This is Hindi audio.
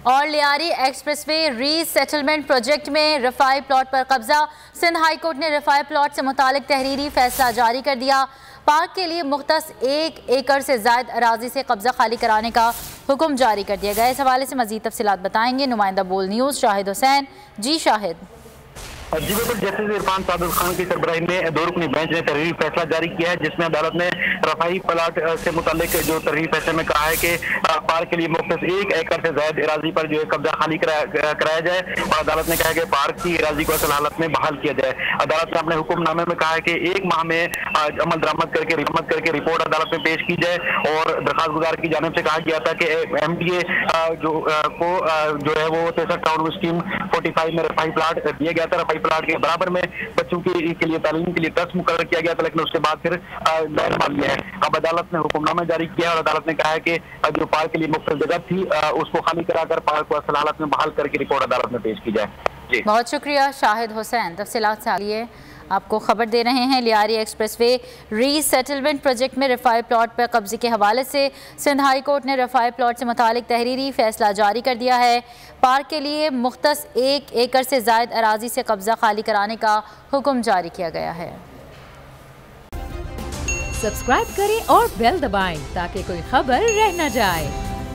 और लियारी एक्सप्रेसवे रीसेटलमेंट प्रोजेक्ट में रफाई प्लॉट पर कब्जा। सिंध हाई कोर्ट ने रफाई प्लॉट से मुतालिक तहरीरी फैसला जारी कर दिया। पार्क के लिए मुख्तस 1 एकड़ से ज़ायद अराजी से कब्जा खाली कराने का हुक्म जारी कर दिया गया। इस हवाले से मज़ीद तफसीलात बताएंगे नुमाइंदा बोल न्यूज़ शाहिद हुसैन। जी शाहिद। जी बिल्कुल, जस्टिस इरफान सादिक खान की सरबराही में 2 रुकनी बेंच ने तहरीरी फैसला जारी किया है, जिसमें अदालत ने रफाई प्लाट से मुतालिक जो तहरीरी फैसले में कहा है कि पार्क के लिए मुख्तस 1 एकड़ से ज्यादा इराजी पर जो है कब्जा खाली कराया जाए और अदालत ने कहा है कि पार्क की इराजी को असल हालत में बहाल किया जाए। अदालत ने अपने हुक्मनामे में कहा है कि 1 माह में अमल दरामद करके रिपोर्ट अदालत में पेश की जाए और दरखास्त गुजार की जानिब से कहा गया था कि MDA जो है वो 63 टाउन स्कीम 45 में रफाई प्लाट दिया गया था। रफाई प्लाट के बराबर में बच्चों के लिए तालीम के लिए ट्रस्ट मुकर्रर किया गया था, लेकिन उसके बाद फिर लैंड मान लिया है। अब अदालत ने हुक्मनामा जारी किया और अदालत ने कहा है कि जो पार्क के लिए मुख्तलिफ जगह थी उसको खाली कराकर पार्क को असल हालत में बहाल करके रिपोर्ट अदालत में पेश की जाए। जी बहुत शुक्रिया शाहिद हुसैन, तफसीलात से लिए आपको खबर दे रहे हैं। लियारी एक्सप्रेसवे रीसेटलमेंट प्रोजेक्ट में रफाई प्लॉट पर कब्जे के हवाले से सिंध हाई कोर्ट ने रफाई प्लॉट से मुतालिक तहरीरी फैसला जारी कर दिया है। पार्क के लिए मुख्तस 1 एकड़ से ज़ायद अराजी से कब्जा खाली कराने का हुक्म जारी किया गया है। सब्सक्राइब करें और बेल दबाएं ताकि कोई खबर रह न जाए।